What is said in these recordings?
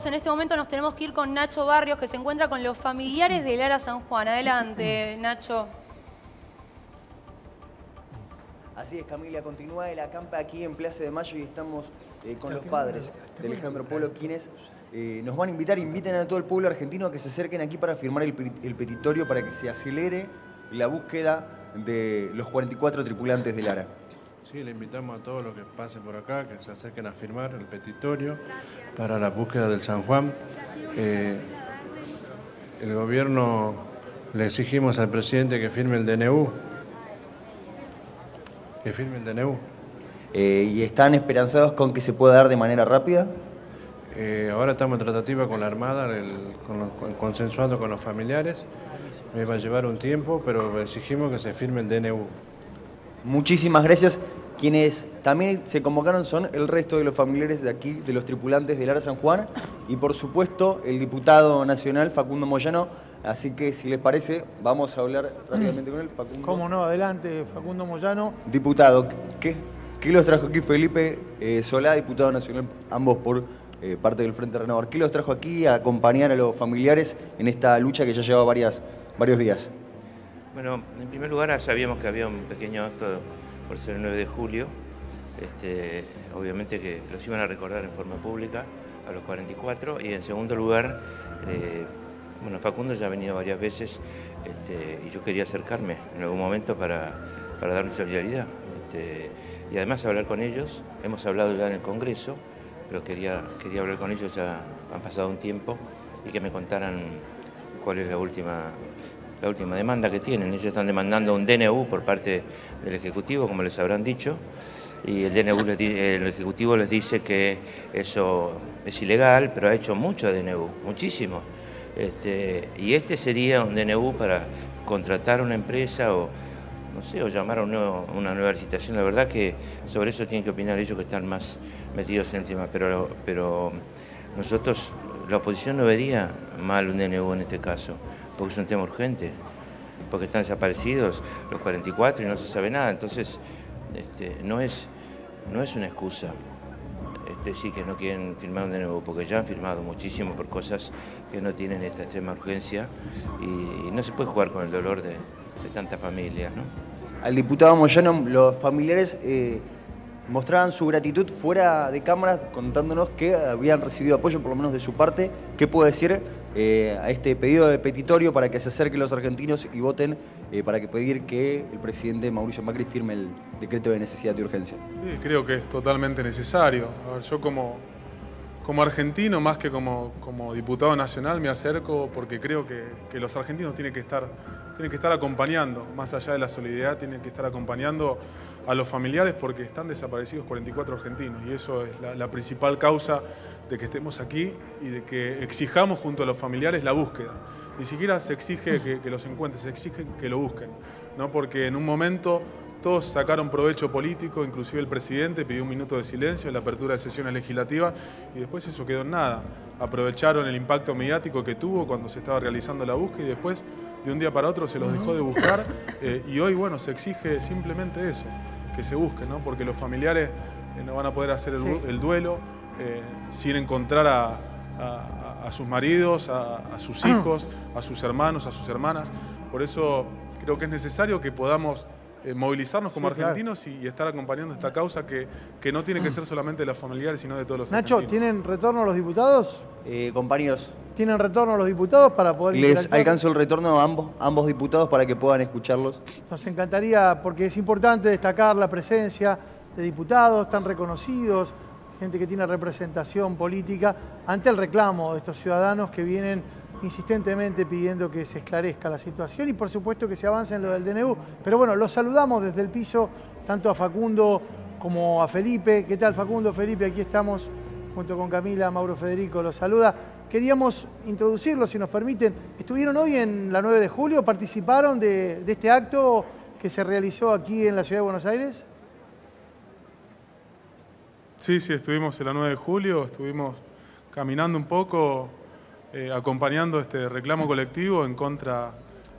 En este momento nos tenemos que ir con Nacho Barrios, que se encuentra con los familiares de Lara San Juan. Adelante, Nacho. Así es, Camila, continúa el acampe aquí en Plaza de Mayo y estamos con los padres de Alejandro Polo, quienes nos van a invitar, inviten a todo el pueblo argentino a que se acerquen aquí para firmar el petitorio para que se acelere la búsqueda de los 44 tripulantes de Lara. Sí, le invitamos a todos los que pasen por acá, que se acerquen a firmar el petitorio para la búsqueda del San Juan. El gobierno le exigimos al presidente que firme el DNU. Que firme el DNU. ¿Y están esperanzados con que se pueda dar de manera rápida? Ahora estamos en tratativa con la Armada, consensuando con los familiares. Me va a llevar un tiempo, pero exigimos que se firme el DNU. Muchísimas gracias. Quienes también se convocaron son el resto de los familiares de aquí, de los tripulantes de Lara San Juan, y por supuesto el diputado nacional Facundo Moyano. Así que si les parece, vamos a hablar rápidamente con él. Facundo. Cómo no, adelante, Facundo Moyano. Diputado, ¿qué los trajo aquí? Felipe Solá, diputado nacional, ambos por parte del Frente Renovador. ¿Qué los trajo aquí a acompañar a los familiares en esta lucha que ya lleva varios días? Bueno, en primer lugar sabíamos que había un pequeño acto por ser el 9 de julio. Obviamente que los iban a recordar en forma pública a los 44. Y en segundo lugar, bueno, Facundo ya ha venido varias veces y yo quería acercarme en algún momento para dar mi solidaridad. Y además hablar con ellos. Hemos hablado ya en el Congreso, pero quería hablar con ellos, ya han pasado un tiempo, y que me contaran cuál es la última demanda que tienen. Ellos están demandando un DNU por parte del Ejecutivo, como les habrán dicho, y el Ejecutivo les dice que eso es ilegal, pero ha hecho mucho DNU, muchísimo. Y este sería un DNU para contratar a una empresa o, no sé, o llamar a una nueva licitación. La verdad que sobre eso tienen que opinar ellos que están más metidos en el tema, pero nosotros, la oposición no vería mal un DNU en este caso, porque es un tema urgente, porque están desaparecidos los 44 y no se sabe nada. Entonces no es una excusa decir que no quieren firmar un DNU, porque ya han firmado muchísimo por cosas que no tienen esta extrema urgencia, y no se puede jugar con el dolor de tantas familias, ¿no? Al diputado Moyano, los familiares mostraban su gratitud fuera de cámara, contándonos que habían recibido apoyo, por lo menos de su parte. ¿Qué puede decir a este pedido de petitorio para que se acerquen los argentinos y voten para pedir que el presidente Mauricio Macri firme el decreto de necesidad de urgencia? Sí, creo que es totalmente necesario. A ver, yo como argentino, más que como diputado nacional, me acerco porque creo que los argentinos tienen que estar acompañando, más allá de la solidaridad, tienen que estar acompañando a los familiares, porque están desaparecidos 44 argentinos, y eso es la principal causa de que estemos aquí y de que exijamos junto a los familiares la búsqueda. Ni siquiera se exige que los encuentren, se exige que lo busquen, ¿no? Porque en un momento todos sacaron provecho político, inclusive el presidente pidió un minuto de silencio en la apertura de sesiones legislativas, y después eso quedó en nada. Aprovecharon el impacto mediático que tuvo cuando se estaba realizando la búsqueda, y después de un día para otro se los dejó de buscar, y hoy, bueno, se exige simplemente eso, que se busque, ¿no? Porque los familiares no van a poder hacer el duelo sin encontrar a sus maridos, a sus hijos, a sus hermanos, a sus hermanas. Por eso creo que es necesario que podamos movilizarnos como argentinos y estar acompañando esta causa que no tiene que ser solamente de los familiares, sino de todos los argentinos. Nacho, ¿tienen retorno los diputados? Compañeros. ¿Tienen retorno los diputados para poder Les alcanzo el retorno a ambos diputados para que puedan escucharlos. Nos encantaría, porque es importante destacar la presencia de diputados tan reconocidos, gente que tiene representación política, ante el reclamo de estos ciudadanos que vienen insistentemente pidiendo que se esclarezca la situación y por supuesto que se avance en lo del DNU. Pero bueno, los saludamos desde el piso, tanto a Facundo como a Felipe. ¿Qué tal, Facundo? Felipe, aquí estamos junto con Camila, Mauro Federico los saluda. Queríamos introducirlos, si nos permiten. ¿Estuvieron hoy en la 9 de julio? ¿Participaron de este acto que se realizó aquí en la Ciudad de Buenos Aires? Sí, estuvimos en la 9 de julio, estuvimos caminando un poco, acompañando este reclamo colectivo en contra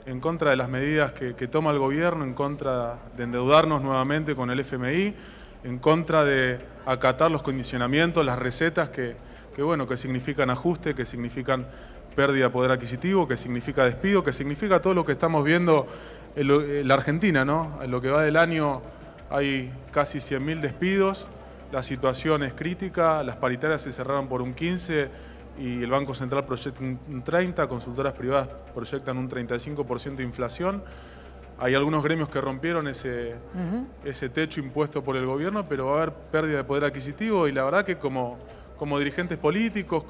de las medidas que toma el gobierno, en contra de endeudarnos nuevamente con el FMI, en contra de acatar los condicionamientos, las recetas que bueno, que significan ajuste, que significan pérdida de poder adquisitivo, que significa despido, que significa todo lo que estamos viendo en la Argentina, ¿no? En lo que va del año hay casi 100.000 despidos, la situación es crítica, las paritarias se cerraron por un 15% y el Banco Central proyecta un 30%, consultoras privadas proyectan un 35% de inflación. Hay algunos gremios que rompieron ese techo impuesto por el gobierno, pero va a haber pérdida de poder adquisitivo y la verdad que como dirigentes políticos,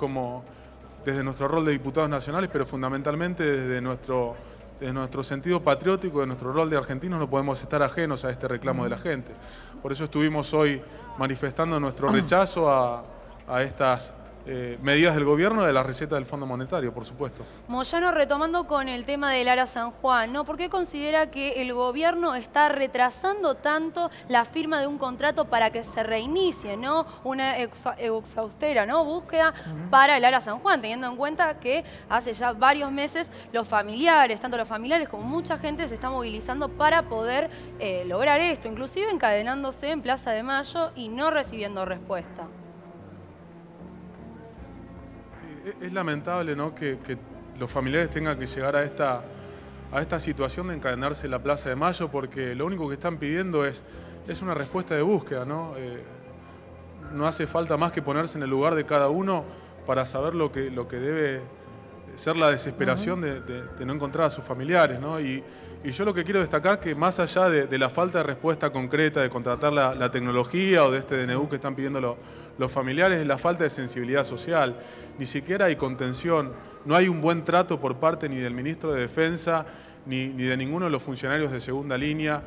desde nuestro rol de diputados nacionales, pero fundamentalmente desde nuestro sentido patriótico, de nuestro rol de argentinos, no podemos estar ajenos a este reclamo de la gente. Por eso estuvimos hoy manifestando nuestro rechazo a estas medidas del gobierno, de la receta del Fondo Monetario, por supuesto. Moyano, retomando con el tema del ARA San Juan, ¿no? ¿Por qué considera que el gobierno está retrasando tanto la firma de un contrato para que se reinicie, ¿no? Una exhaustera, ¿no? Búsqueda para el ARA San Juan, teniendo en cuenta que hace ya varios meses los familiares, tanto los familiares como mucha gente, se está movilizando para poder lograr esto, inclusive encadenándose en Plaza de Mayo y no recibiendo respuesta? Es lamentable, ¿no?, que los familiares tengan que llegar a esta situación de encadenarse en la Plaza de Mayo, porque lo único que están pidiendo es una respuesta de búsqueda, ¿no? No hace falta más que ponerse en el lugar de cada uno para saber lo que debe ser la desesperación de no encontrar a sus familiares, ¿no? Y yo lo que quiero destacar que más allá de la falta de respuesta concreta de contratar la tecnología o de este DNU que están pidiendo los familiares, es la falta de sensibilidad social. Ni siquiera hay contención, no hay un buen trato por parte ni del ministro de Defensa ni de ninguno de los funcionarios de segunda línea.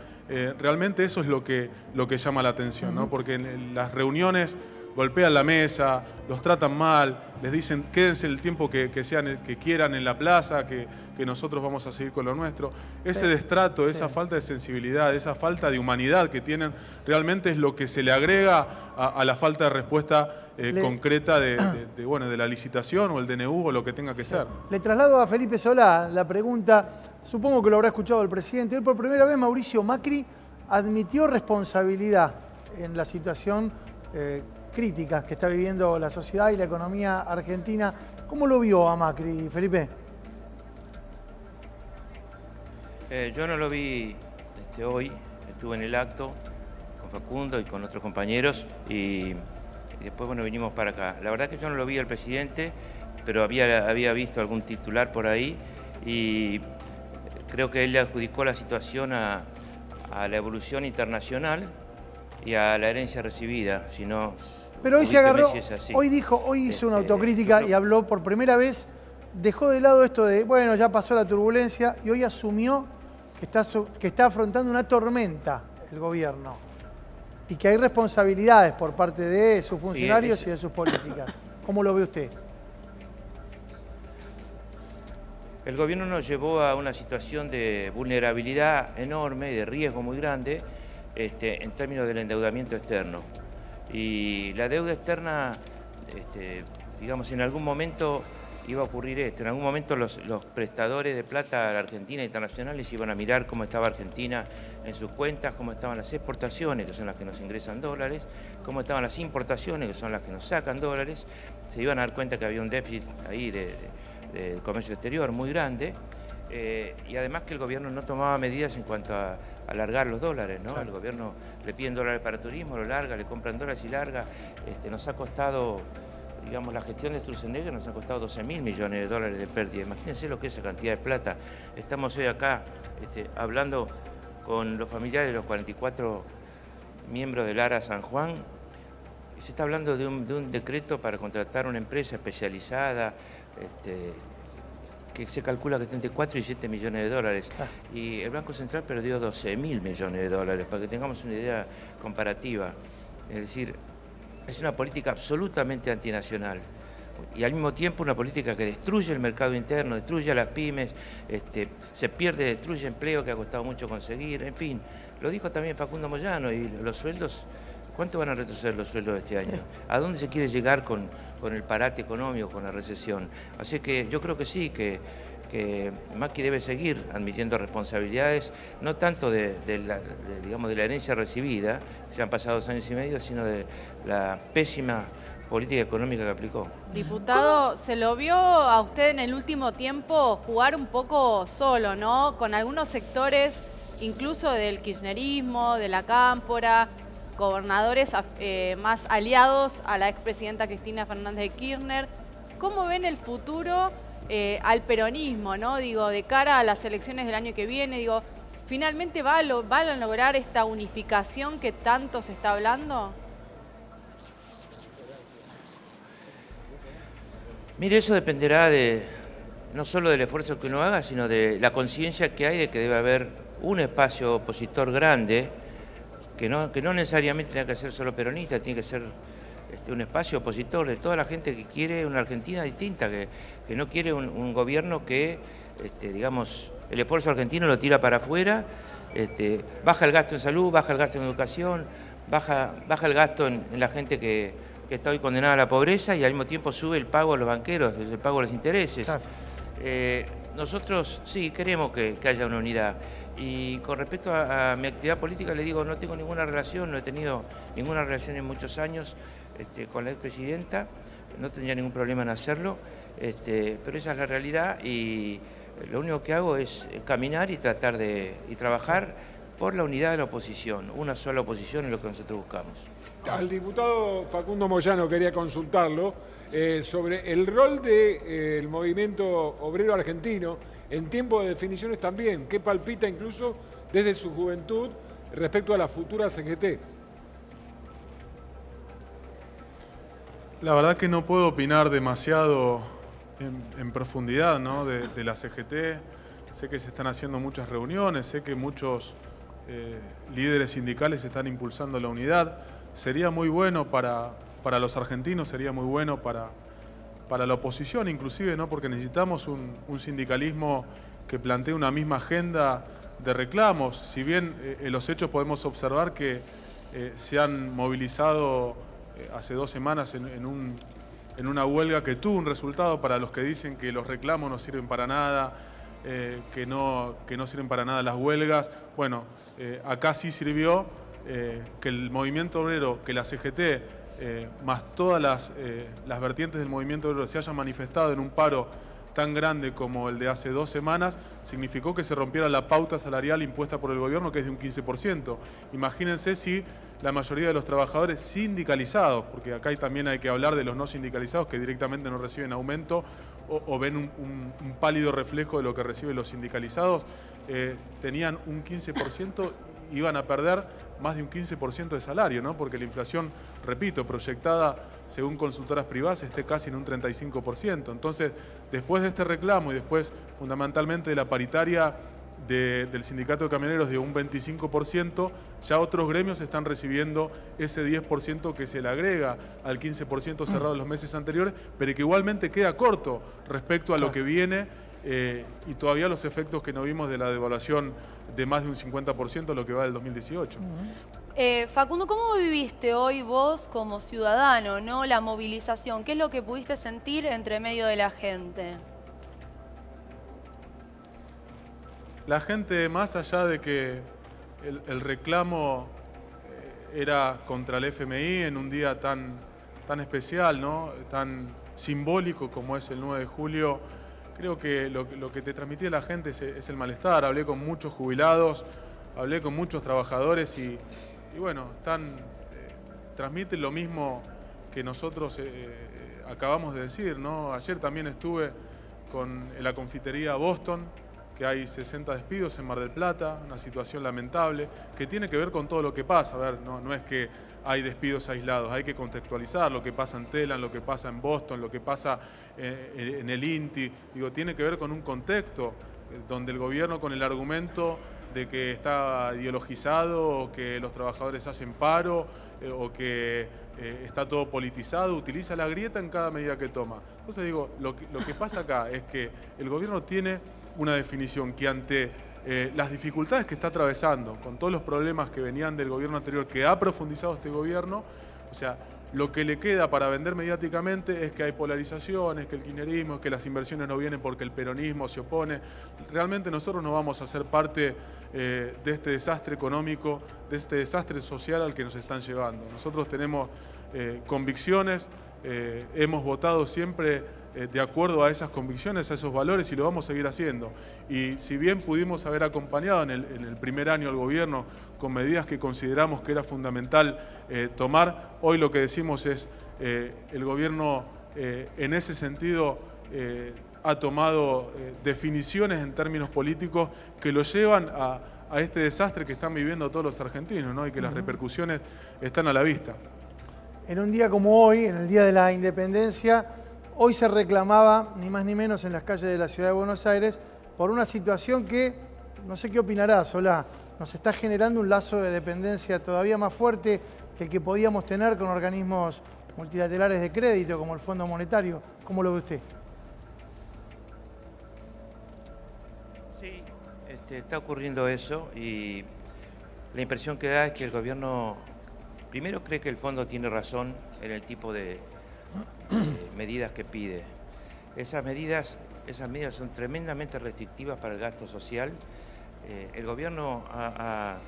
Realmente eso es lo que llama la atención, ¿no? Porque en las reuniones golpean la mesa, los tratan mal, les dicen quédense el tiempo que quieran en la plaza, que nosotros vamos a seguir con lo nuestro. Ese destrato, esa falta de sensibilidad, esa falta de humanidad que tienen, realmente es lo que se le agrega a la falta de respuesta concreta de la licitación o el DNU o lo que tenga que ser. Le traslado a Felipe Solá la pregunta, supongo que lo habrá escuchado el presidente. Hoy por primera vez Mauricio Macri admitió responsabilidad en la situación crítica que está viviendo la sociedad y la economía argentina. ¿Cómo lo vio a Macri, Felipe? Yo no lo vi hoy, estuve en el acto con Facundo y con otros compañeros y después vinimos para acá. La verdad que yo no lo vi al presidente, pero había visto algún titular por ahí y creo que él le adjudicó la situación a la evolución internacional y a la herencia recibida, si no... Pero hoy se agarró, hoy hizo una autocrítica y habló por primera vez, dejó de lado esto de, bueno, ya pasó la turbulencia y hoy asumió que está afrontando una tormenta el gobierno y que hay responsabilidades por parte de sus funcionarios y de sus políticas. ¿Cómo lo ve usted? El gobierno nos llevó a una situación de vulnerabilidad enorme y de riesgo muy grande en términos del endeudamiento externo. Y la deuda externa, digamos, en algún momento iba a ocurrir esto. En algún momento los prestadores de plata a la Argentina internacionales iban a mirar cómo estaba Argentina en sus cuentas, cómo estaban las exportaciones, que son las que nos ingresan dólares, cómo estaban las importaciones, que son las que nos sacan dólares. Se iban a dar cuenta que había un déficit ahí de comercio exterior muy grande. Y además que el gobierno no tomaba medidas en cuanto a alargar los dólares, ¿no? El gobierno le piden dólares para turismo, lo larga, le compran dólares y larga. Nos ha costado, digamos, la gestión de Sturzenegger nos ha costado 12.000 millones de dólares de pérdida. Imagínense lo que es esa cantidad de plata. Estamos hoy acá hablando con los familiares de los 44 miembros del ARA San Juan. Se está hablando de un decreto para contratar una empresa especializada, que se calcula que está entre 4 y 7 millones de dólares. Y el Banco Central perdió 12.000 millones de dólares, para que tengamos una idea comparativa. Es decir, es una política absolutamente antinacional. Y al mismo tiempo una política que destruye el mercado interno, destruye a las pymes, destruye empleo que ha costado mucho conseguir, en fin. Lo dijo también Facundo Moyano, y los sueldos, ¿cuánto van a retroceder los sueldos de este año? ¿A dónde se quiere llegar con el parate económico, con la recesión? Así que yo creo que sí, que Macri debe seguir admitiendo responsabilidades, no tanto de la herencia recibida, ya han pasado 2 años y medio, sino de la pésima política económica que aplicó. Diputado, se lo vio a usted en el último tiempo jugar un poco solo, ¿no? Con algunos sectores, incluso del kirchnerismo, de la Cámpora, gobernadores más aliados a la expresidenta Cristina Fernández de Kirchner. ¿Cómo ven el futuro al peronismo, ¿no? Digo, de cara a las elecciones del año que viene, digo, ¿finalmente van a lograr esta unificación que tanto se está hablando? Mire, eso dependerá no solo del esfuerzo que uno haga, sino de la conciencia que hay de que debe haber un espacio opositor grande, que no necesariamente tenga que ser solo peronista, tiene que ser un espacio opositor de toda la gente que quiere una Argentina distinta, que no quiere un gobierno que, digamos, el esfuerzo argentino lo tira para afuera, baja el gasto en salud, baja el gasto en educación, baja el gasto en la gente que está hoy condenada a la pobreza y al mismo tiempo sube el pago a los banqueros, el pago de los intereses. Claro. Nosotros sí queremos que haya una unidad. Y con respecto a mi actividad política, le digo, no tengo ninguna relación, no he tenido ninguna relación en muchos años con la expresidenta, no tendría ningún problema en hacerlo, pero esa es la realidad y lo único que hago es caminar y tratar de trabajar por la unidad de la oposición. Una sola oposición es lo que nosotros buscamos. Al diputado Facundo Moyano quería consultarlo sobre el rol del movimiento obrero argentino en tiempo de definiciones también, que palpita incluso desde su juventud respecto a la futura CGT. La verdad que no puedo opinar demasiado en profundidad, ¿no? de la CGT. Sé que se están haciendo muchas reuniones, sé que muchos líderes sindicales están impulsando la unidad. Sería muy bueno para los argentinos, sería muy bueno para la oposición inclusive, ¿no? Porque necesitamos un sindicalismo que plantee una misma agenda de reclamos. Si bien en los hechos podemos observar que se han movilizado hace 2 semanas en una huelga que tuvo un resultado para los que dicen que los reclamos no sirven para nada, que no sirven para nada las huelgas. Bueno, acá sí sirvió que el movimiento obrero, que la CGT, más todas las vertientes del movimiento obrero se hayan manifestado en un paro tan grande como el de hace 2 semanas, significó que se rompiera la pauta salarial impuesta por el gobierno, que es de un 15%. Imagínense si la mayoría de los trabajadores sindicalizados, porque acá también hay que hablar de los no sindicalizados que directamente no reciben aumento o ven un pálido reflejo de lo que reciben los sindicalizados, tenían un 15%, iban a perder más de un 15% de salario, ¿no? Porque la inflación, repito, proyectada según consultoras privadas, esté casi en un 35%. Entonces, después de este reclamo y después fundamentalmente de la paritaria del sindicato de camioneros de un 25%, ya otros gremios están recibiendo ese 10% que se le agrega al 15% cerrado en los meses anteriores, pero que igualmente queda corto respecto a lo que viene y todavía los efectos que no vimos de la devaluación de más de un 50% lo que va del 2018. Facundo, ¿cómo viviste hoy vos como ciudadano, ¿no? La movilización? ¿Qué es lo que pudiste sentir entre medio de la gente? La gente, más allá de que el reclamo era contra el FMI en un día tan especial, ¿no? Tan simbólico como es el 9 de julio, creo que lo que te transmitía la gente es el malestar. Hablé con muchos jubilados, hablé con muchos trabajadores y bueno, transmiten lo mismo que nosotros acabamos de decir, ¿no? Ayer también estuve en la confitería Boston, que hay 60 despidos en Mar del Plata, una situación lamentable, que tiene que ver con todo lo que pasa. A ver, no es que hay despidos aislados, hay que contextualizar lo que pasa en Telam, lo que pasa en Boston, lo que pasa en el INTI. Digo, tiene que ver con un contexto donde el gobierno, con el argumento de que está ideologizado, o que los trabajadores hacen paro, o que está todo politizado, utiliza la grieta en cada medida que toma. Entonces digo, lo que pasa acá es que el gobierno tiene una definición que ante las dificultades que está atravesando, con todos los problemas que venían del gobierno anterior, que ha profundizado este gobierno, o sea, lo que le queda para vender mediáticamente es que hay polarizaciones, que el kirchnerismo, que las inversiones no vienen porque el peronismo se opone. Realmente nosotros no vamos a ser parte de este desastre económico, de este desastre social al que nos están llevando. Nosotros tenemos convicciones, hemos votado siempre de acuerdo a esas convicciones, a esos valores, y lo vamos a seguir haciendo. Y si bien pudimos haber acompañado en el primer año al gobierno con medidas que consideramos que era fundamental tomar, hoy lo que decimos es el gobierno en ese sentido ha tomado definiciones en términos políticos que lo llevan a este desastre que están viviendo todos los argentinos, ¿no? Y que las repercusiones están a la vista. En un día como hoy, en el Día de la Independencia, hoy se reclamaba, ni más ni menos en las calles de la Ciudad de Buenos Aires, por una situación que, no sé qué opinará, Solá, nos está generando un lazo de dependencia todavía más fuerte que el que podíamos tener con organismos multilaterales de crédito, como el Fondo Monetario. ¿Cómo lo ve usted? Sí, está ocurriendo eso y la impresión que da es que el gobierno primero cree que el fondo tiene razón en el tipo de medidas que pide. Esas medidas son tremendamente restrictivas para el gasto social. El gobierno ha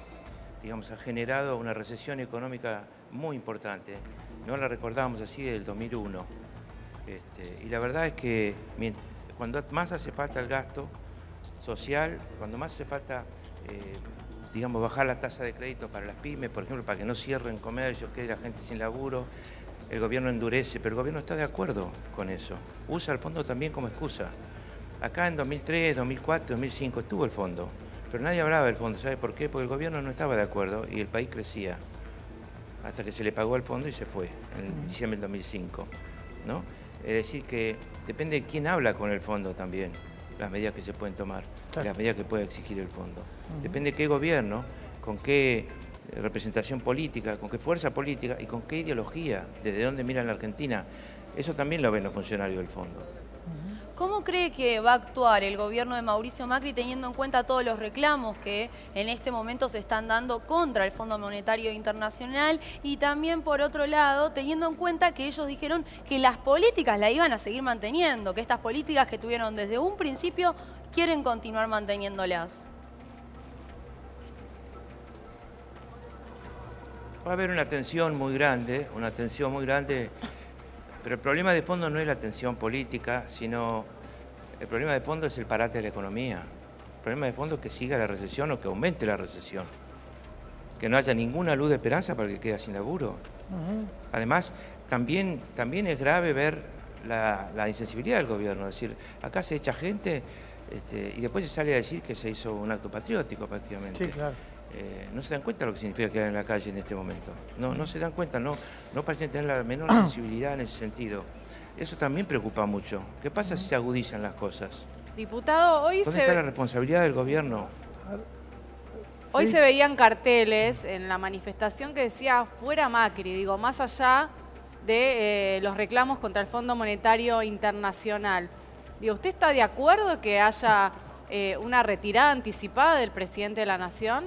generado una recesión económica muy importante. No la recordábamos así del 2001. Y la verdad es que cuando más hace falta el gasto social, cuando más hace falta bajar la tasa de crédito para las pymes, por ejemplo, para que no cierren comercios, quede la gente sin laburo, el gobierno endurece, pero el gobierno está de acuerdo con eso. Usa el fondo también como excusa. Acá en 2003, 2004, 2005 estuvo el fondo, pero nadie hablaba del fondo. ¿Sabe por qué? Porque el gobierno no estaba de acuerdo y el país crecía, hasta que se le pagó el fondo y se fue, en diciembre del 2005, ¿no? Es decir, que depende de quién habla con el fondo también, las medidas que se pueden tomar, claro, las medidas que puede exigir el fondo. Depende de qué gobierno, con qué representación política, con qué fuerza política y con qué ideología, desde dónde miran la Argentina. Eso también lo ven los funcionarios del fondo. ¿Cómo cree que va a actuar el gobierno de Mauricio Macri teniendo en cuenta todos los reclamos que en este momento se están dando contra el Fondo Monetario Internacional y también, por otro lado, teniendo en cuenta que ellos dijeron que las políticas la iban a seguir manteniendo, que estas políticas que tuvieron desde un principio quieren continuar manteniéndolas? Va a haber una tensión muy grande, pero el problema de fondo no es la tensión política, sino el problema de fondo es el parate de la economía. El problema de fondo es que siga la recesión o que aumente la recesión. Que no haya ninguna luz de esperanza para el que quede sin laburo. Además, también es grave ver la insensibilidad del gobierno. Es decir, acá se echa gente y después se sale a decir que se hizo un acto patriótico prácticamente. Sí, claro. No se dan cuenta de lo que significa quedar en la calle en este momento. No se dan cuenta, no parecen tener la menor sensibilidad en ese sentido. Eso también preocupa mucho. ¿Qué pasa si se agudizan las cosas? Diputado, ¿Dónde está la responsabilidad del gobierno? Hoy se veían carteles en la manifestación que decía fuera Macri, digo, más allá de los reclamos contra el Fondo Monetario Internacional. Digo, ¿usted está de acuerdo que haya una retirada anticipada del presidente de la Nación?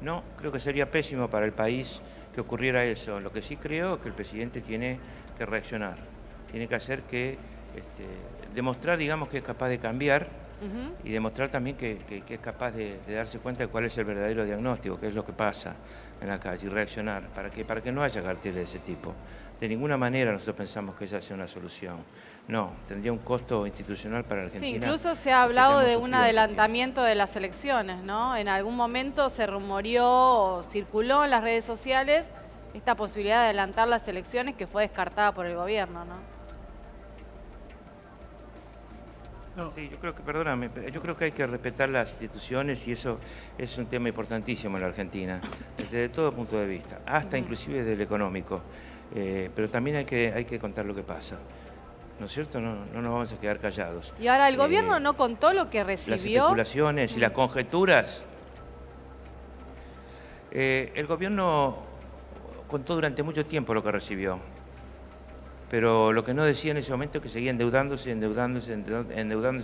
No, creo que sería pésimo para el país que ocurriera eso. Lo que sí creo es que el presidente tiene que reaccionar, tiene que hacer que, demostrar, digamos, que es capaz de cambiar y demostrar también que es capaz de darse cuenta de cuál es el verdadero diagnóstico, qué es lo que pasa en la calle y reaccionar para que no haya carteles de ese tipo. De ninguna manera nosotros pensamos que esa sea una solución. No, tendría un costo institucional para la Argentina. Sí, incluso se ha hablado de un adelantamiento de las elecciones, ¿no? En algún momento se rumoreó o circuló en las redes sociales esta posibilidad de adelantar las elecciones que fue descartada por el gobierno, ¿no? Sí, yo creo que hay que respetar las instituciones y eso es un tema importantísimo en la Argentina, desde todo punto de vista, hasta inclusive desde el económico. Pero también hay que contar lo que pasa, ¿no es cierto? No nos vamos a quedar callados. Y ahora, ¿el gobierno no contó lo que recibió? Las especulaciones y las conjeturas. El gobierno contó durante mucho tiempo lo que recibió, pero lo que no decía en ese momento es que seguía endeudándose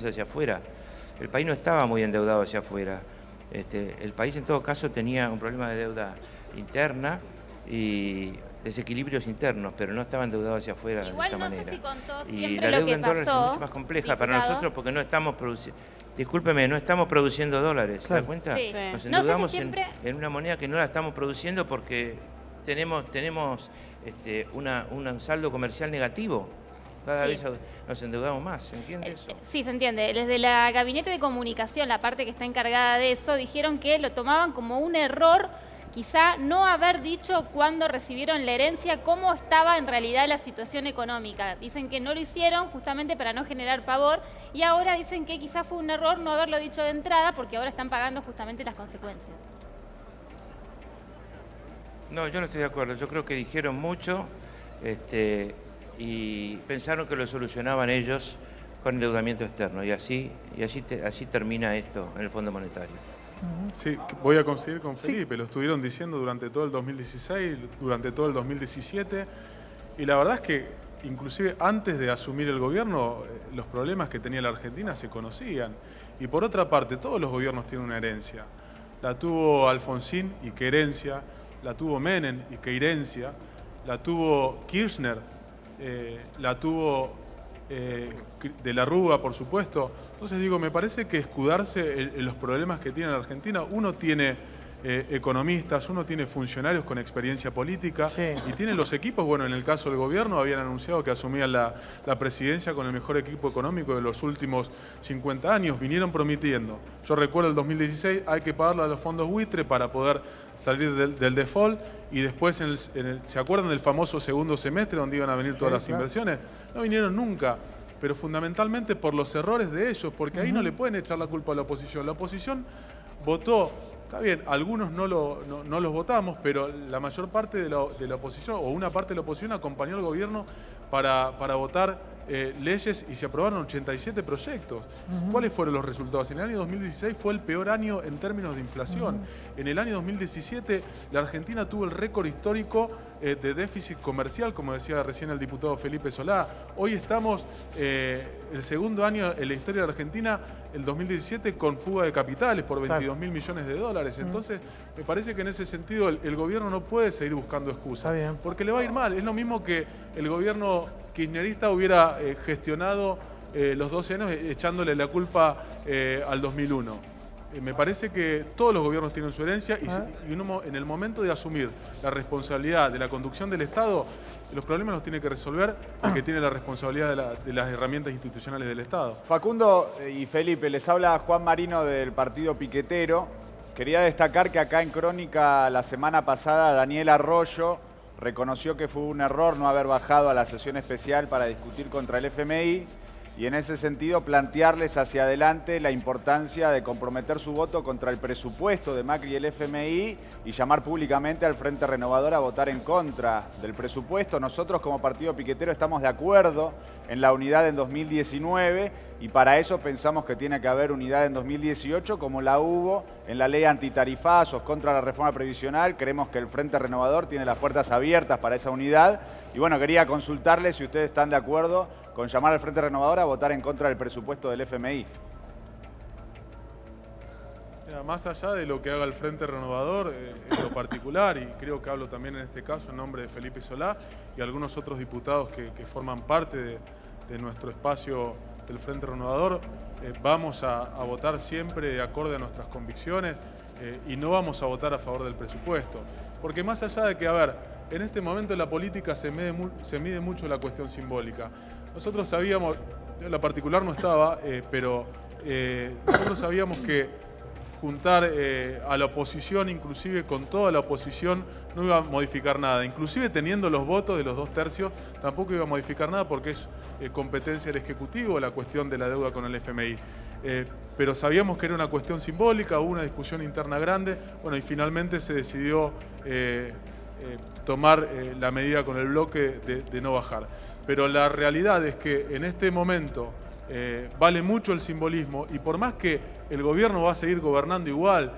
hacia afuera. El país no estaba muy endeudado hacia afuera. El país en todo caso tenía un problema de deuda interna y desequilibrios internos, pero no estaba endeudado hacia afuera de esta manera. Sé si contó Y la deuda en dólares es mucho más compleja para nosotros porque no estamos produciendo, discúlpeme, no estamos produciendo dólares, ¿se da cuenta? Sí. Nos endeudamos no sé si siempre... en una moneda que no la estamos produciendo porque tenemos un saldo comercial negativo. Cada vez nos endeudamos más, ¿se entiende eso? Sí, se entiende. Desde la Gabinete de Comunicación, la parte que está encargada de eso, dijeron que lo tomaban como un error, quizá no haber dicho cuando recibieron la herencia cómo estaba en realidad la situación económica. Dicen que no lo hicieron justamente para no generar pavor y ahora dicen que quizá fue un error no haberlo dicho de entrada porque ahora están pagando justamente las consecuencias. No, yo no estoy de acuerdo. Yo creo que dijeron mucho y pensaron que lo solucionaban ellos con endeudamiento externo y así termina esto en el Fondo Monetario. Sí, voy a coincidir con Felipe, lo estuvieron diciendo durante todo el 2016, durante todo el 2017 y la verdad es que inclusive antes de asumir el gobierno los problemas que tenía la Argentina se conocían y por otra parte todos los gobiernos tienen una herencia. La tuvo Alfonsín y qué herencia, la tuvo Menem y qué herencia, la tuvo Kirchner, la tuvo de la Rúa, por supuesto. Entonces digo, me parece que escudarse en los problemas que tiene la Argentina, uno tiene economistas, uno tiene funcionarios con experiencia política y tiene los equipos, bueno, en el caso del gobierno habían anunciado que asumían la presidencia con el mejor equipo económico de los últimos 50 años, vinieron prometiendo. Yo recuerdo el 2016 hay que pagarle a los fondos buitre para poder salir del default y después, ¿se acuerdan del famoso segundo semestre donde iban a venir todas las inversiones? No vinieron nunca, pero fundamentalmente por los errores de ellos, porque ahí no le pueden echar la culpa a la oposición. La oposición votó, está bien, algunos no los votamos, pero la mayor parte de la oposición, o una parte de la oposición, acompañó al gobierno para votar leyes y se aprobaron 87 proyectos. ¿Cuáles fueron los resultados? En el año 2016 fue el peor año en términos de inflación. En el año 2017 la Argentina tuvo el récord histórico de déficit comercial, como decía recién el diputado Felipe Solá. Hoy estamos el segundo año en la historia de la Argentina, el 2017, con fuga de capitales por 22.000 millones de dólares. Entonces, me parece que en ese sentido el gobierno no puede seguir buscando excusas, porque le va a ir mal. Es lo mismo que el gobierno kirchnerista hubiera gestionado los 12 años echándole la culpa al 2001. Me parece que todos los gobiernos tienen su herencia y en el momento de asumir la responsabilidad de la conducción del Estado, los problemas los tiene que resolver el que tiene la responsabilidad de las herramientas institucionales del Estado. Facundo y Felipe, les habla Juan Marino del Partido Piquetero. Quería destacar que acá en Crónica la semana pasada Daniel Arroyo reconoció que fue un error no haber bajado a la sesión especial para discutir contra el FMI y en ese sentido plantearles hacia adelante la importancia de comprometer su voto contra el presupuesto de Macri y el FMI y llamar públicamente al Frente Renovador a votar en contra del presupuesto. Nosotros como Partido Piquetero estamos de acuerdo en la unidad en 2019 y para eso pensamos que tiene que haber unidad en 2018 como la hubo en la ley antitarifazos contra la reforma previsional. Creemos que el Frente Renovador tiene las puertas abiertas para esa unidad y bueno, quería consultarles si ustedes están de acuerdo con llamar al Frente Renovador a votar en contra del presupuesto del FMI. Más allá de lo que haga el Frente Renovador, en lo particular, y creo que hablo también en este caso en nombre de Felipe Solá y algunos otros diputados que forman parte de nuestro espacio del Frente Renovador, vamos a votar siempre de acuerdo a nuestras convicciones y no vamos a votar a favor del presupuesto. Porque más allá de que, a ver, en este momento en la política se mide mucho la cuestión simbólica. Nosotros sabíamos, yo en la particular no estaba, pero nosotros sabíamos que juntar a la oposición, inclusive con toda la oposición, no iba a modificar nada. Inclusive teniendo los votos de los 2/3, tampoco iba a modificar nada porque es competencia del Ejecutivo la cuestión de la deuda con el FMI. Pero sabíamos que era una cuestión simbólica, hubo una discusión interna grande, bueno, y finalmente se decidió tomar la medida con el bloque de no bajar. Pero la realidad es que en este momento vale mucho el simbolismo y por más que el gobierno va a seguir gobernando igual,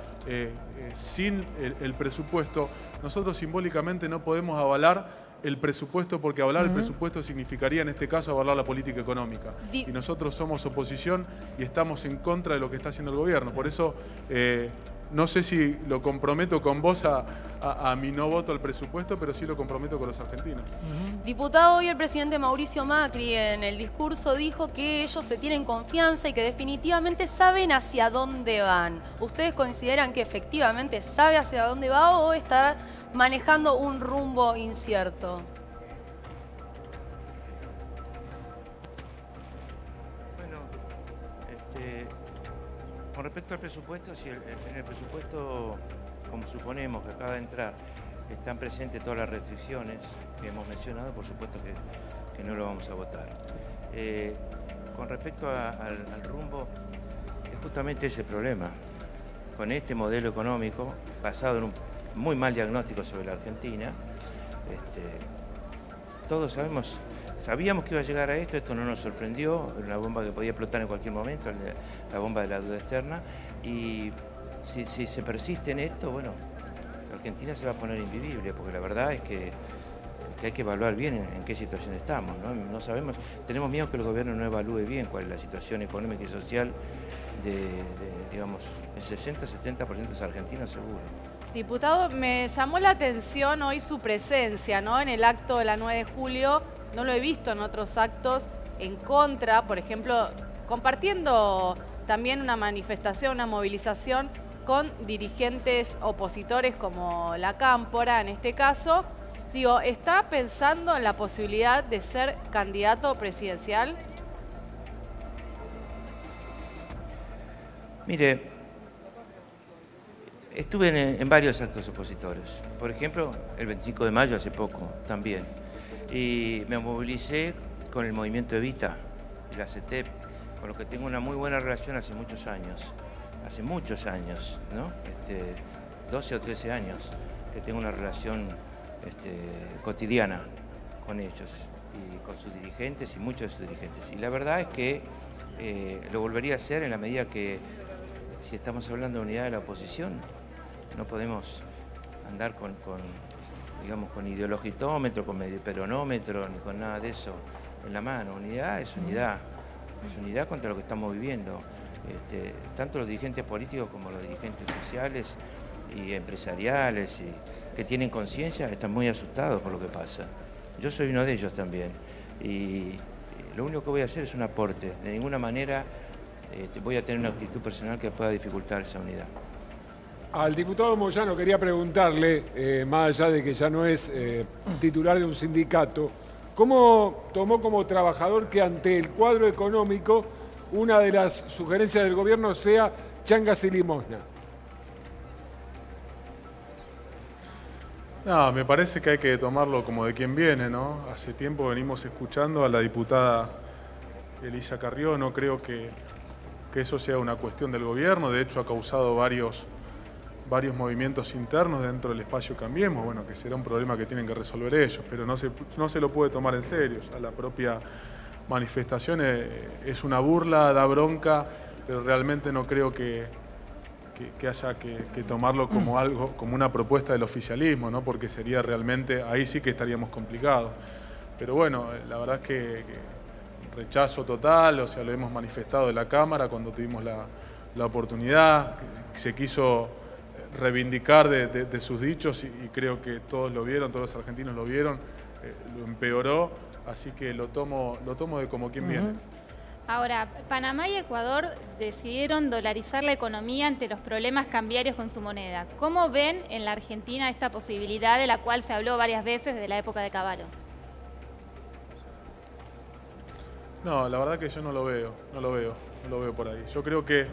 sin el presupuesto, nosotros simbólicamente no podemos avalar el presupuesto porque avalar el presupuesto significaría en este caso avalar la política económica. Y nosotros somos oposición y estamos en contra de lo que está haciendo el gobierno. Por eso no sé si lo comprometo con vos a mi no voto al presupuesto, pero sí lo comprometo con los argentinos. Diputado, hoy el presidente Mauricio Macri en el discurso dijo que ellos se tienen confianza y que definitivamente saben hacia dónde van. ¿Ustedes consideran que efectivamente sabe hacia dónde va o está manejando un rumbo incierto? Con respecto al presupuesto, si en el presupuesto, como suponemos que acaba de entrar, están presentes todas las restricciones que hemos mencionado, por supuesto que no lo vamos a votar. Con respecto al rumbo, es justamente ese problema. Con este modelo económico, basado en un muy mal diagnóstico sobre la Argentina, todos sabíamos que iba a llegar a esto no nos sorprendió, era una bomba que podía explotar en cualquier momento, la bomba de la deuda externa, y si se persiste en esto, bueno, Argentina se va a poner invivible, porque la verdad es que hay que evaluar bien en qué situación estamos, ¿no? No sabemos, tenemos miedo que el gobierno no evalúe bien cuál es la situación económica y social digamos, el 60-70% de los argentinos seguro. Diputado, me llamó la atención hoy su presencia, ¿no? En el acto de la 9 de julio, no lo he visto en otros actos en contra, por ejemplo, compartiendo también una manifestación, una movilización con dirigentes opositores como la Cámpora, en este caso. Digo, ¿está pensando en la posibilidad de ser candidato presidencial? Mire, estuve en varios actos opositores. Por ejemplo, el 25 de mayo, hace poco, también. Y me movilicé con el movimiento Evita, y la CETEP, con los que tengo una muy buena relación hace muchos años, ¿no? 12 o 13 años que tengo una relación cotidiana con ellos y con sus dirigentes y muchos de sus dirigentes. Y la verdad es que lo volvería a hacer en la medida que, si estamos hablando de unidad de la oposición, no podemos andar con ideologitómetro, con medioperonómetro, ni con nada de eso en la mano. Unidad es unidad contra lo que estamos viviendo. Tanto los dirigentes políticos como los dirigentes sociales y empresariales que tienen conciencia están muy asustados por lo que pasa. Yo soy uno de ellos también. Y lo único que voy a hacer es un aporte. De ninguna manera voy a tener una actitud personal que pueda dificultar esa unidad. Al diputado Moyano quería preguntarle, más allá de que ya no es titular de un sindicato, ¿cómo tomó como trabajador que ante el cuadro económico una de las sugerencias del gobierno sea changas y limosna? No, me parece que hay que tomarlo como de quien viene, ¿no? Hace tiempo venimos escuchando a la diputada Elisa Carrió, no creo que eso sea una cuestión del gobierno, de hecho ha causado varios movimientos internos dentro del espacio Cambiemos, bueno, que será un problema que tienen que resolver ellos, pero no se lo puede tomar en serio. O sea, la propia manifestación es una burla, da bronca, pero realmente no creo que haya que tomarlo como algo, como una propuesta del oficialismo, ¿no? Porque sería realmente, ahí sí que estaríamos complicados. Pero bueno, la verdad es que rechazo total, o sea, lo hemos manifestado de la Cámara cuando tuvimos la oportunidad, que se quiso reivindicar de sus dichos y creo que todos lo vieron, todos los argentinos lo vieron, lo empeoró, así que lo tomo de como quien viene. Ahora, Panamá y Ecuador decidieron dolarizar la economía ante los problemas cambiarios con su moneda. ¿Cómo ven en la Argentina esta posibilidad de la cual se habló varias veces desde la época de Cavallo? No, la verdad que yo no lo veo por ahí. Yo creo que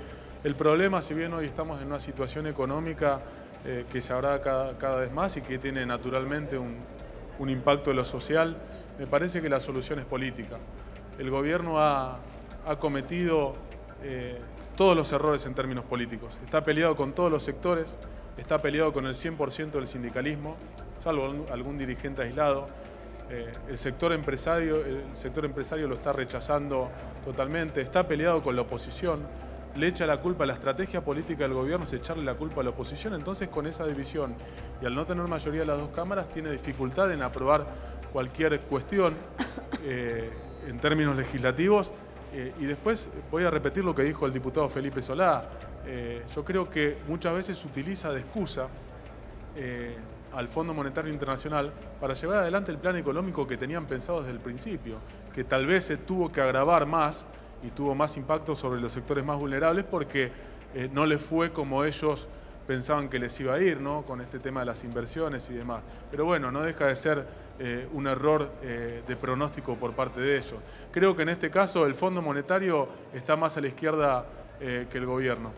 el problema, si bien hoy estamos en una situación económica que se agrava cada vez más y que tiene naturalmente un impacto en lo social, me parece que la solución es política. El gobierno ha cometido todos los errores en términos políticos. Está peleado con todos los sectores, está peleado con el 100% del sindicalismo, salvo algún dirigente aislado. El sector empresario lo está rechazando totalmente, está peleado con la oposición, le echa la culpa a la estrategia política del gobierno, es echarle la culpa a la oposición. Entonces, con esa división y al no tener mayoría de las dos cámaras, tiene dificultad en aprobar cualquier cuestión en términos legislativos. Y después voy a repetir lo que dijo el diputado Felipe Solá. yo creo que muchas veces se utiliza de excusa al Fondo Monetario Internacional para llevar adelante el plan económico que tenían pensado desde el principio, que tal vez se tuvo que agravar más y tuvo más impacto sobre los sectores más vulnerables porque no les fue como ellos pensaban que les iba a ir, ¿no? Con este tema de las inversiones y demás. Pero bueno, no deja de ser un error de pronóstico por parte de ellos. Creo que en este caso el Fondo Monetario está más a la izquierda que el gobierno.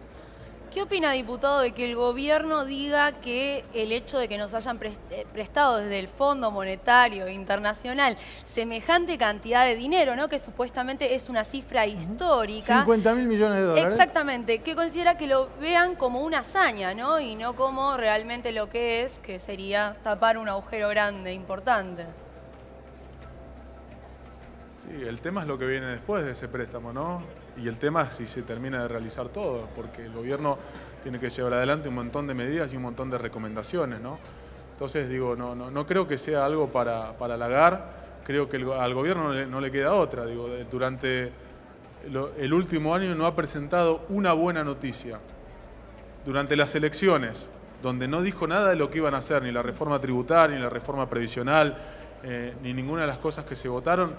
¿Qué opina, diputado, de que el gobierno diga que el hecho de que nos hayan prestado desde el Fondo Monetario Internacional semejante cantidad de dinero, ¿no? Que supuestamente es una cifra histórica? 50.000 millones de dólares. Exactamente, que considera que lo vean como una hazaña, ¿no? Y no como realmente lo que es, que sería tapar un agujero grande, importante. Sí, el tema es lo que viene después de ese préstamo, ¿no? Y el tema es si se termina de realizar todo, porque el gobierno tiene que llevar adelante un montón de medidas y un montón de recomendaciones, ¿no? Entonces, digo, no creo que sea algo para halagar, creo que al gobierno no le queda otra. Digo, durante el último año no ha presentado una buena noticia. Durante las elecciones, donde no dijo nada de lo que iban a hacer, ni la reforma tributaria, ni la reforma previsional, ni ninguna de las cosas que se votaron,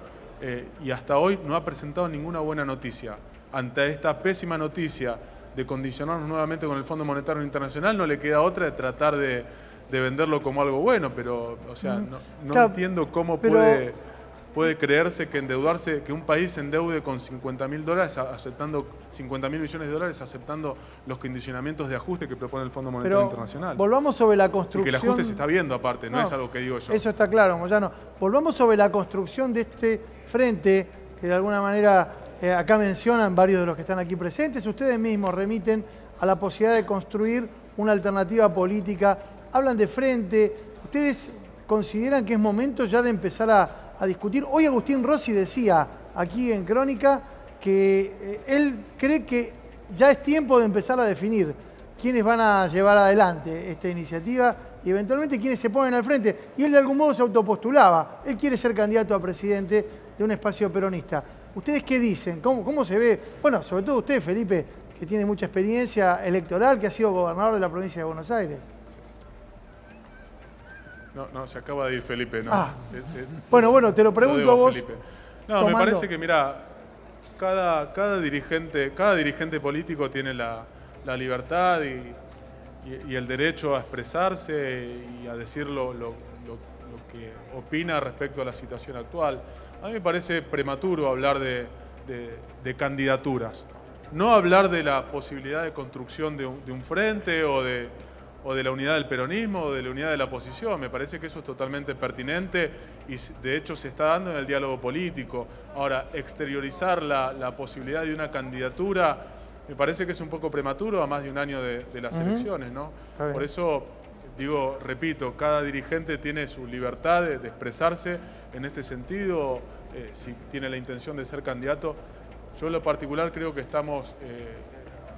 y hasta hoy no ha presentado ninguna buena noticia. Ante esta pésima noticia de condicionarnos nuevamente con el Fondo Monetario Internacional, no le queda otra de tratar de venderlo como algo bueno, pero, o sea, no entiendo cómo puede creerse que endeudarse, que un país se endeude con $50.000, aceptando 50.000 millones de dólares, aceptando los condicionamientos de ajuste que propone el Fondo Monetario Internacional. Volvamos sobre la construcción. Y que el ajuste se está viendo aparte, no es algo que digo yo. Eso está claro, Moyano. Volvamos sobre la construcción de este frente, que de alguna manera acá mencionan varios de los que están aquí presentes. Ustedes mismos remiten a la posibilidad de construir una alternativa política. Hablan de frente. ¿Ustedes consideran que es momento ya de empezar a discutir? Hoy Agustín Rossi decía aquí en Crónica que él cree que ya es tiempo de empezar a definir quiénes van a llevar adelante esta iniciativa y eventualmente quiénes se ponen al frente. Y él de algún modo se autopostulaba. Él quiere ser candidato a presidente de un espacio peronista. ¿Ustedes qué dicen? ¿Cómo se ve? Bueno, sobre todo usted, Felipe, que tiene mucha experiencia electoral, que ha sido gobernador de la provincia de Buenos Aires. No, se acaba de ir Felipe, ¿no? Bueno, te lo pregunto a vos. Felipe. No, me parece que, mira, cada dirigente político tiene la libertad y el derecho a expresarse y a decir lo que opina respecto a la situación actual. A mí me parece prematuro hablar de candidaturas. No hablar de la posibilidad de construcción de un frente o de la unidad del peronismo o de la unidad de la oposición. Me parece que eso es totalmente pertinente y de hecho se está dando en el diálogo político. Ahora, exteriorizar la posibilidad de una candidatura me parece que es un poco prematuro a más de un año de las elecciones, ¿no? Por eso, digo, repito, cada dirigente tiene su libertad de expresarse en este sentido, si tiene la intención de ser candidato. Yo en lo particular creo que estamos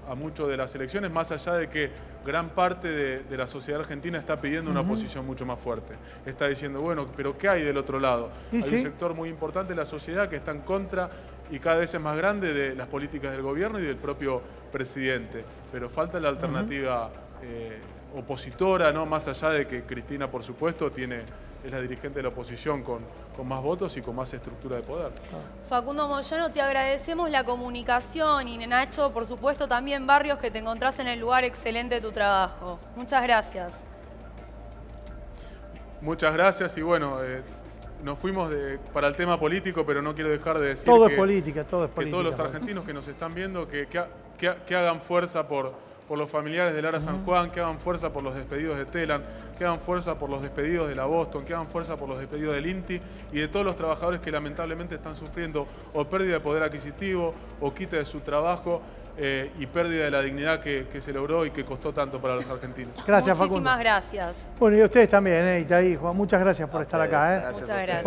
a mucho de las elecciones, más allá de que gran parte de la sociedad argentina está pidiendo una posición mucho más fuerte. Está diciendo, bueno, pero ¿qué hay del otro lado? Hay un sector muy importante de la sociedad que está en contra y cada vez es más grande de las políticas del gobierno y del propio presidente. Pero falta la alternativa opositora, ¿no? Más allá de que Cristina, por supuesto, es la dirigente de la oposición con más votos y con más estructura de poder. Facundo Moyano, te agradecemos la comunicación y Nacho, por supuesto, también Barrios, que te encontrás en el lugar excelente de tu trabajo. Muchas gracias. Muchas gracias y bueno, nos fuimos para el tema político, pero no quiero dejar de decir todo es política, todo es política. Que todos los argentinos que nos están viendo, que hagan fuerza por los familiares del Ara San Juan, que hagan fuerza por los despedidos de Telam, que hagan fuerza por los despedidos de la Boston, que hagan fuerza por los despedidos del INTI y de todos los trabajadores que lamentablemente están sufriendo o pérdida de poder adquisitivo o quita de su trabajo y pérdida de la dignidad que se logró y que costó tanto para los argentinos. Gracias, Muchísimas gracias. Bueno, y a ustedes también, Itaí, Juan, muchas gracias por estar acá. Muchas gracias.